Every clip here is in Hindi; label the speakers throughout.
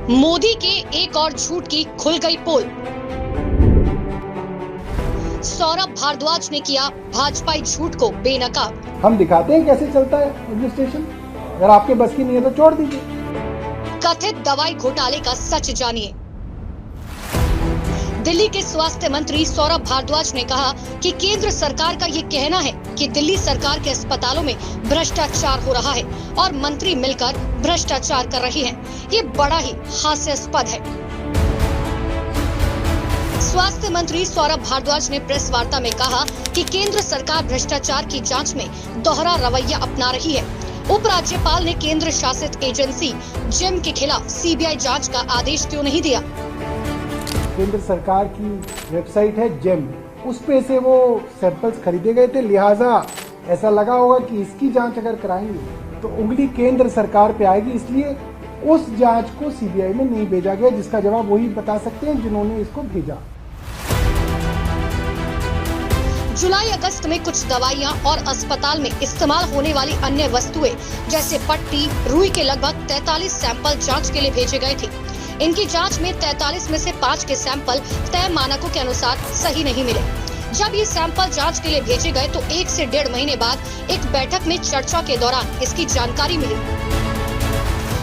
Speaker 1: मोदी के एक और झूठ की खुल गई पोल। सौरभ भारद्वाज ने किया भाजपाई झूठ को बेनकाब।
Speaker 2: हम दिखाते हैं कैसे चलता है एडमिनिस्ट्रेशन। अगर आपके बस की नहीं है तो छोड़ दीजिए।
Speaker 1: कथित दवाई घोटाले का सच जानिए। दिल्ली के स्वास्थ्य मंत्री सौरभ भारद्वाज ने कहा कि केंद्र सरकार का ये कहना है कि दिल्ली सरकार के अस्पतालों में भ्रष्टाचार हो रहा है और मंत्री मिलकर भ्रष्टाचार कर रही हैं। ये बड़ा ही हास्यास्पद है। स्वास्थ्य मंत्री सौरभ भारद्वाज ने प्रेस वार्ता में कहा कि केंद्र सरकार भ्रष्टाचार की जांच में दोहरा रवैया अपना रही है। उपराज्यपाल ने केंद्र शासित एजेंसी जेम के खिलाफ सीबीआई जांच का आदेश क्यों नहीं दिया?
Speaker 2: केंद्र सरकार की वेबसाइट है जेम, उस पे से वो सैंपल्स खरीदे गए थे, लिहाजा ऐसा लगा होगा कि इसकी जांच अगर कराएंगे तो उंगली केंद्र सरकार पे आएगी, इसलिए उस जांच को सीबीआई में नहीं भेजा गया, जिसका जवाब वही बता सकते हैं जिन्होंने इसको भेजा।
Speaker 1: जुलाई अगस्त में कुछ दवाइयां और अस्पताल में इस्तेमाल होने वाली अन्य वस्तुएं जैसे पट्टी, रुई के लगभग 43 सैंपल जांच के लिए भेजे गए थे। इनकी जांच में 43 में से 5 के सैंपल तय मानकों के अनुसार सही नहीं मिले। जब ये सैंपल जांच के लिए भेजे गए तो 1 से 1.5 महीने बाद एक बैठक में चर्चा के दौरान इसकी जानकारी मिली।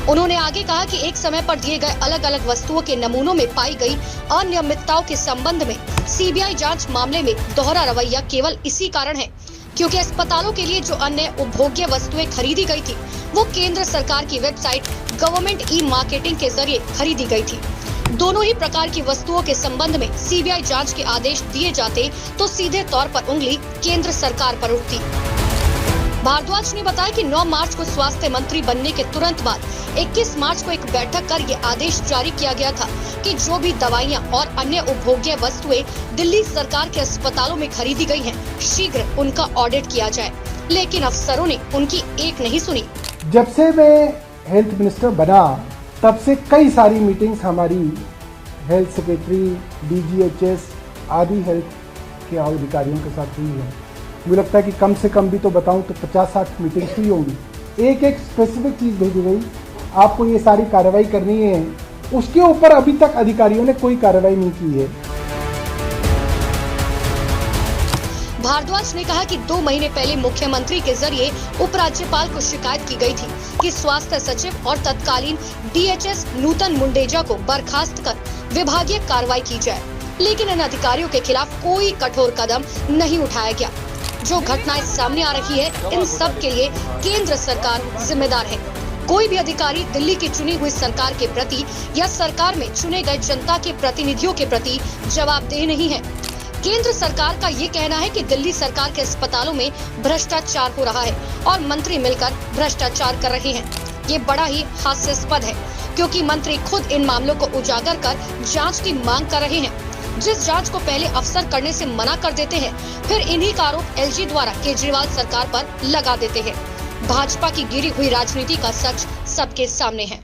Speaker 1: उन्होंने आगे कहा कि एक समय पर दिए गए अलग अलग वस्तुओं के नमूनों में पाई गई अनियमितताओं के संबंध में सीबीआई जांच मामले में दोहरा रवैया केवल इसी कारण है क्योंकि अस्पतालों के लिए जो अन्य उपभोग्य वस्तुएं खरीदी गई थी वो केंद्र सरकार की वेबसाइट गवर्नमेंट ई मार्केटिंग के जरिए खरीदी गई थी। दोनों ही प्रकार की वस्तुओं के संबंध में सीबीआई जांच के आदेश दिए जाते तो सीधे तौर पर उंगली केंद्र सरकार पर उठती। भारद्वाज ने बताया कि 9 मार्च को स्वास्थ्य मंत्री बनने के तुरंत बाद 21 मार्च को एक बैठक कर ये आदेश जारी किया गया था कि जो भी दवाइयां और अन्य उपभोग्य वस्तुएं दिल्ली सरकार के अस्पतालों में खरीदी गई हैं, शीघ्र उनका ऑडिट किया जाए। लेकिन अफसरों ने उनकी एक नहीं सुनी।
Speaker 2: जब से मैं हेल्थ मिनिस्टर बना तब से कई सारी मीटिंग्स हमारी हेल्थ सेक्रेटरी, डीजीएचएस आदि हेल्थ के अधिकारियों के साथ हुई है। मुझे लगता है कि कम से कम भी तो बताऊं तो 50-60 मीटिंग्स हुई होंगी। एक स्पेसिफिक चीज भेजी गई, आपको ये सारी कार्रवाई करनी है, उसके ऊपर अभी तक अधिकारियों ने कोई कार्रवाई नहीं की है।
Speaker 1: भारद्वाज ने कहा कि 2 महीने पहले मुख्यमंत्री के जरिए उपराज्यपाल को शिकायत की गई थी कि स्वास्थ्य सचिव और तत्कालीन डीएचएस नूतन मुंडेजा को बर्खास्त कर विभागीय कार्रवाई की जाए, लेकिन इन अधिकारियों के खिलाफ कोई कठोर कदम नहीं उठाया गया। जो घटनाएं सामने आ रही है, इन सब के लिए केंद्र सरकार जिम्मेदार है। कोई भी अधिकारी दिल्ली की चुनी हुई सरकार के प्रति या सरकार में चुने गए जनता के प्रतिनिधियों के प्रति जवाबदेह नहीं है। केंद्र सरकार का ये कहना है कि दिल्ली सरकार के अस्पतालों में भ्रष्टाचार हो रहा है और मंत्री मिलकर भ्रष्टाचार कर रहे हैं। ये बड़ा ही हास्यास्पद है क्योंकि मंत्री खुद इन मामलों को उजागर कर जांच की मांग कर रहे हैं। जिस जांच को पहले अफसर करने से मना कर देते हैं, फिर इन्हीं का आरोप एलजी द्वारा केजरीवाल सरकार पर लगा देते हैं। भाजपा की गिरी हुई राजनीति का सच सबके सामने है।